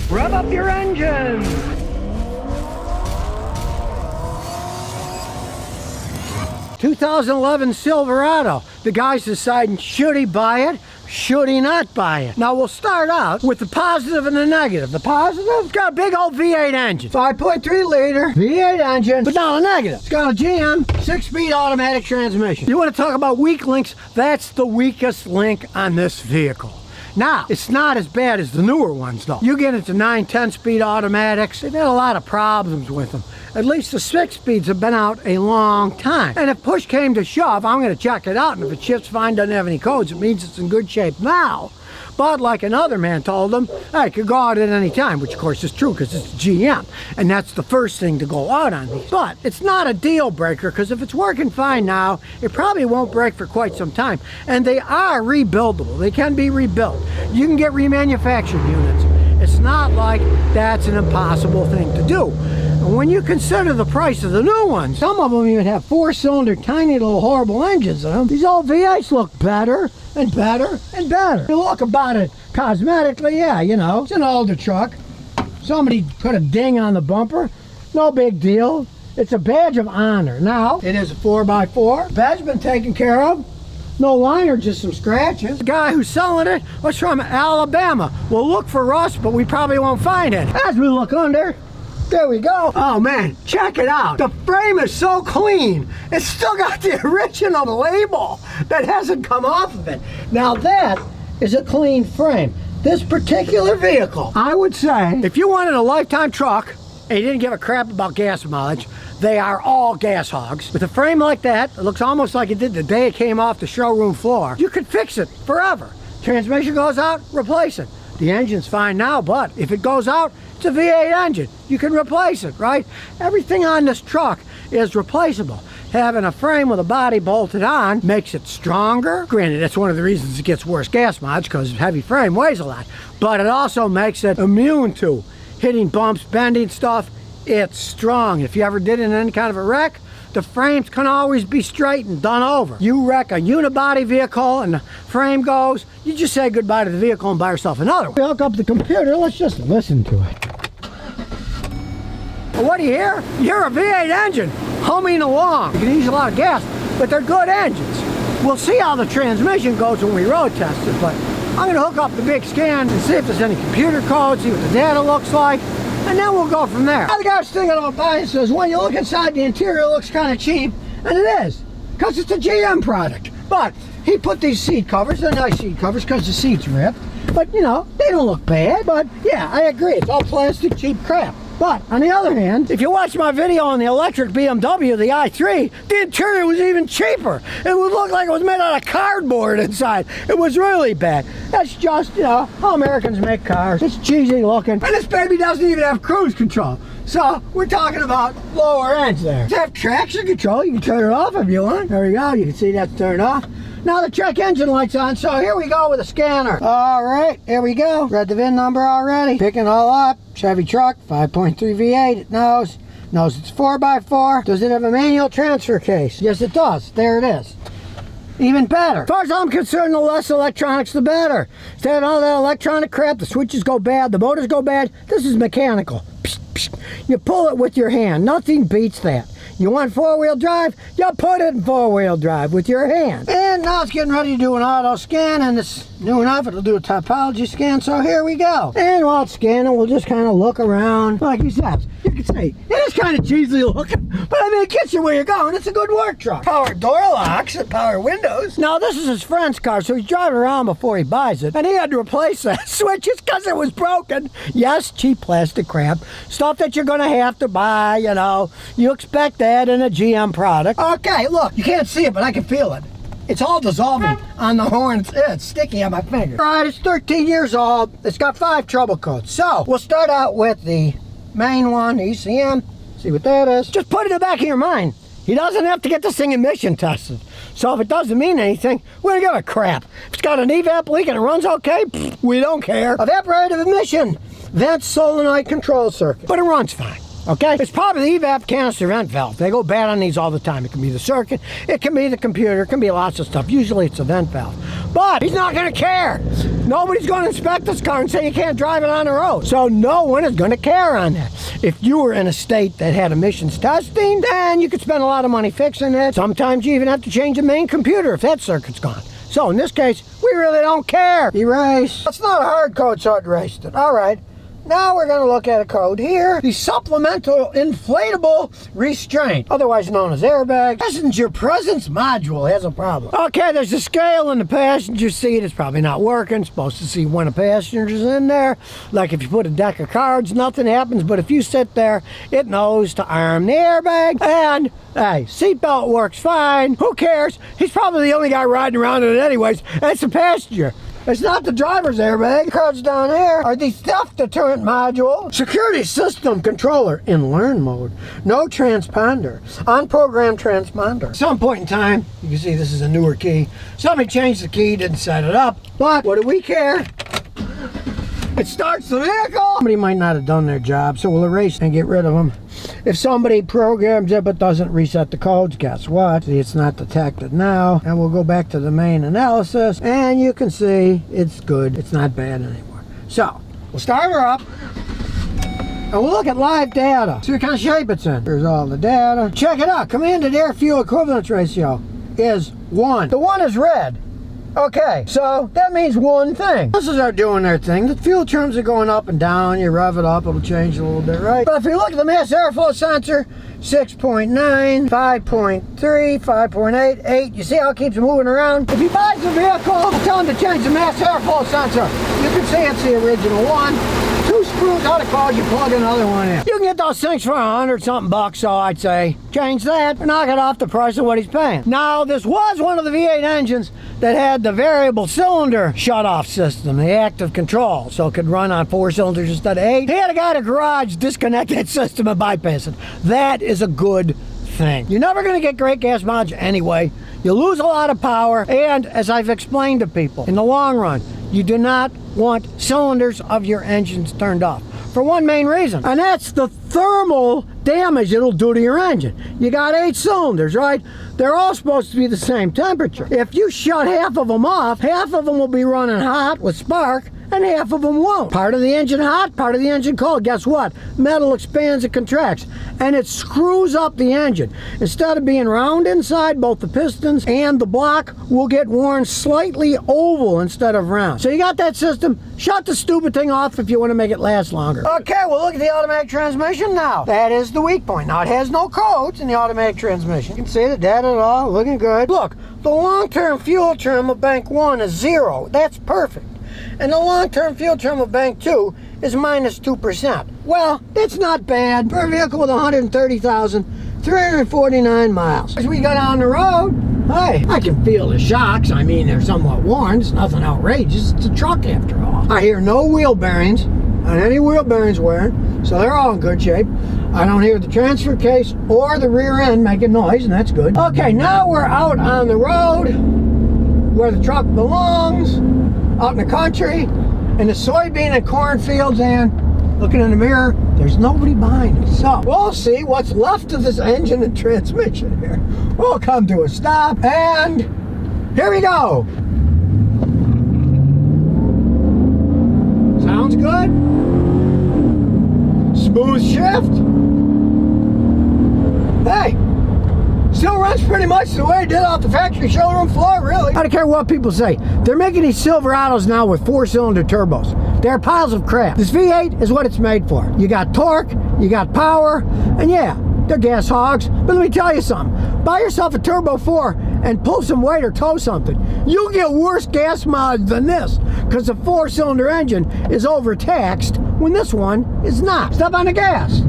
Rev up your engine. ...2011 Silverado. The guy's deciding, should he buy it? Should he not buy it? Now we'll start out with the positive and the negative. The positive, it's got a big old V8 engine. 5.3 liter V8 engine. But now the negative, it's got a GM 6-speed automatic transmission. You want to talk about weak links? That's the weakest link on this vehicle. Now, it's not as bad as the newer ones though. You get into 9-10 speed automatics, they've had a lot of problems with them. At least the 6 speeds have been out a long time. And if push came to shove, I'm going to check it out. And if it shifts fine, doesn't have any codes, it means it's in good shape now. But like another man told them, hey, it could go out at any time, which of course is true because it's GM. And that's the first thing to go out on these. But it's not a deal breaker because if it's working fine now, it probably won't break for quite some time. And they are rebuildable. They can be rebuilt. You can get remanufactured units. It's not like that's an impossible thing to do. And when you consider the price of the new ones, some of them even have 4-cylinder, tiny little horrible engines in them. These old V8s look better and better and better. You look about it cosmetically, yeah, you know, it's an older truck. Somebody put a ding on the bumper, no big deal. It's a badge of honor. Now, it is a 4x4. Bad's been taken care of. No liner, just some scratches. The guy who's selling it was from Alabama. We'll look for rust, but we probably won't find it. As we look under, there we go. Oh man, check it out. The frame is so clean. It's still got the original label that hasn't come off of it. Now that is a clean frame. This particular vehicle, I would say, if you wanted a lifetime truck and you didn't give a crap about gas mileage, they are all gas hogs. With a frame like that, it looks almost like it did the day it came off the showroom floor. You could fix it forever. Transmission goes out, replace it. The engine's fine now, but if it goes out, it's a V8 engine. You can replace it, right? Everything on this truck is replaceable. Having a frame with a body bolted on makes it stronger. Granted, that's one of the reasons it gets worse gas mileage, because heavy frame weighs a lot. But it also makes it immune to hitting bumps, bending stuff. It's strong. If you ever did in any kind of a wreck, the frames can always be straightened, done over. You wreck a unibody vehicle and the frame goes, you just say goodbye to the vehicle and buy yourself another one. We hook up the computer, let's just listen to it. Well, what do you hear? You hear a V8 engine humming along. You can use a lot of gas, but they're good engines. We'll see how the transmission goes when we road test it, but I'm gonna hook up the big scan and see if there's any computer codes, see what the data looks like. And then we'll go from there. The guy was thinking about buying says, when you look inside, the interior looks kind of cheap, and it is, because it's a GM product. But he put these seat covers, they're nice seat covers because the seat's ripped. But you know, they don't look bad. But yeah, I agree, it's all plastic, cheap crap. But on the other hand, if you watch my video on the electric BMW, the i3, the interior was even cheaper. It would look like it was made out of cardboard inside. It was really bad. That's just, you know, how Americans make cars. It's cheesy looking. And this baby doesn't even have cruise control. So we're talking about lower ends there. It have traction control. You can turn it off if you want. There we go. You can see that's turned off. Now the check engine light's on, so here we go with a scanner. All right, here we go. Read the VIN number already. Picking it all up. Chevy truck, 5.3 V8. It knows it's 4x4. Does it have a manual transfer case? Yes, it does. There it is. Even better. As far as I'm concerned, the less electronics, the better. Instead of all that electronic crap, the switches go bad, the motors go bad. This is mechanical. Psh, psh. You pull it with your hand. Nothing beats that. You want 4-wheel drive? You put it in 4-wheel drive with your hand. And now it's getting ready to do an auto scan, and it's new enough, it'll do a topology scan, so here we go. And while it's scanning, we'll just kind of look around. Like you said, you can see, it is kind of cheesy looking, but I mean, it gets you where you're going. It's a good work truck. Power door locks and power windows. Now, this is his friend's car, so he's driving around before he buys it, and he had to replace that switch just because it was broken. Yes, cheap plastic crap. Stuff that you're going to have to buy, you know. You expect that in a GM product. Okay, look, you can't see it, but I can feel it. It's all dissolving on the horn. It's sticky on my finger. All right, it's 13 years old. It's got 5 trouble codes. So we'll start out with the main one, ECM. See what that is. Just put it in the back of your mind. He doesn't have to get this thing emission tested. So if it doesn't mean anything, we don't give a crap. If it's got an evap leak and it runs okay, we don't care. Evaporative emission, vent solenoid control circuit. But it runs fine. okay? It's probably the evap canister vent valve. They go bad on these all the time. It can be the circuit, it can be the computer, it can be lots of stuff. Usually it's a vent valve. But he's not gonna care. Nobody's gonna inspect this car and say you can't drive it on the road. So no one is gonna care on that. If you were in a state that had emissions testing, then you could spend a lot of money fixing it. Sometimes you even have to change the main computer if that circuit's gone. So in this case, we really don't care. Erase. That's not a hard code, so it erased it. All right. Now we're going to look at a code here. The supplemental inflatable restraint, otherwise known as airbag. Passenger presence module has a problem. Okay, there's a scale in the passenger seat. It's probably not working. It's supposed to see when a passenger's in there. Like if you put a deck of cards, nothing happens. But if you sit there, it knows to arm the airbag. And hey, seatbelt works fine. Who cares? He's probably the only guy riding around in it anyways. It's the passenger. It's not the driver's airbag. The cards down here are the theft deterrent module. Security system controller in learn mode. No transponder. On program transponder. At some point in time, you can see this is a newer key. Somebody changed the key, didn't set it up. But what do we care? It starts the vehicle. Somebody might not have done their job, so we'll erase and get rid of them. If somebody programs it but doesn't reset the codes, guess what? See, it's not detected now. And we'll go back to the main analysis, and you can see it's good. It's not bad anymore. So, we'll start her up, and we'll look at live data. See what kind of shape it's in. Here's all the data. Check it out. Commanded air-fuel equivalence ratio is 1. The 1 is red. Okay, so that means one thing. This is our doing their thing. The fuel terms are going up and down. You rev it up, it'll change a little bit, right? But if you look at the mass airflow sensor, 6.9, 5.3, 5.8, 8. You see how it keeps moving around? If he buys the vehicle, tell him to change the mass airflow sensor. You can see it's the original one. 2 screws out of cause, you plug another one in. You can get those things for $100-something bucks, so I'd say change that, knock it off the price of what he's paying. Now, this was one of the V8 engines that had the variable cylinder shut-off system, the active control, so it could run on 4 cylinders instead of 8. He had a guy at a garage disconnect that system and bypass it. That is a good thing. You're never going to get great gas mileage anyway. You lose a lot of power, and as I've explained to people, in the long run, you do not want cylinders of your engines turned off for one main reason, and that's the thermal damage it'll do to your engine. You got 8 cylinders, right? They're all supposed to be the same temperature. If you shut half of them off, half of them will be running hot with spark, and half of them won't. Part of the engine hot, part of the engine cold. Guess what? Metal expands and contracts, and it screws up the engine. Instead of being round inside, both the pistons and the block will get worn slightly oval instead of round. So you got that system. Shut the stupid thing off if you want to make it last longer. Okay, we'll look at the automatic transmission now. That is the weak point. Now, it has no codes in the automatic transmission. You can see the data at all, looking good. Look, the long-term fuel term of bank 1 is 0. That's perfect. And the long-term fuel term of bank 2 is minus 2%. Well, that's not bad for a vehicle with 130,349 miles. As we go down the road, hey, I can feel the shocks. I mean, they're somewhat worn. It's nothing outrageous. It's a truck after all. I hear no wheel bearings on any wheel bearings wearing, so they're all in good shape. I don't hear the transfer case or the rear end making noise, and that's good. Okay, now we're out on the road where the truck belongs, out in the country, in the soybean and cornfields, and looking in the mirror, there's nobody behind us. So we'll see what's left of this engine and transmission here. We'll come to a stop, and here we go. Sounds good. Smooth shift. Hey, still runs pretty much the way it did off the factory showroom floor, really. I don't care what people say. They're making these Silverados now with 4-cylinder turbos. They're piles of crap. This V8 is what it's made for. You got torque, you got power, and yeah, they're gas hogs. But let me tell you something. Buy yourself a Turbo 4 and pull some weight or tow something. You'll get worse gas mileage than this, because the 4-cylinder engine is overtaxed when this one is not. Step on the gas.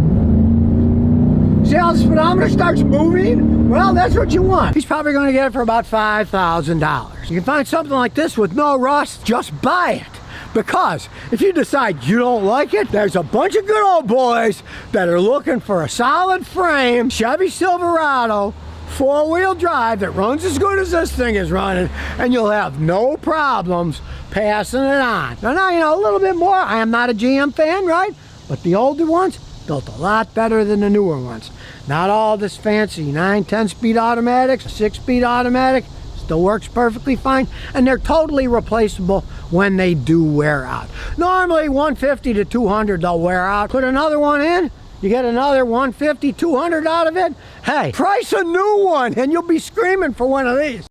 See how the speedometer starts moving? Well, that's what you want. He's probably going to get it for about $5,000. You can find something like this with no rust, just buy it. Because if you decide you don't like it, there's a bunch of good old boys that are looking for a solid frame Chevy Silverado 4-wheel drive that runs as good as this thing is running, and you'll have no problems passing it on. Now, you know, a little bit more. I am not a GM fan, right? But the older ones, built a lot better than the newer ones. Not all this fancy 9, 10-speed automatics, a 6-speed automatic, still works perfectly fine, and they're totally replaceable when they do wear out. Normally 150 to 200 they'll wear out. Put another one in, you get another 150, 200 out of it. Hey, price a new one and you'll be screaming for one of these.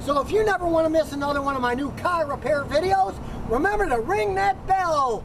So if you never want to miss another one of my new car repair videos, remember to ring that bell.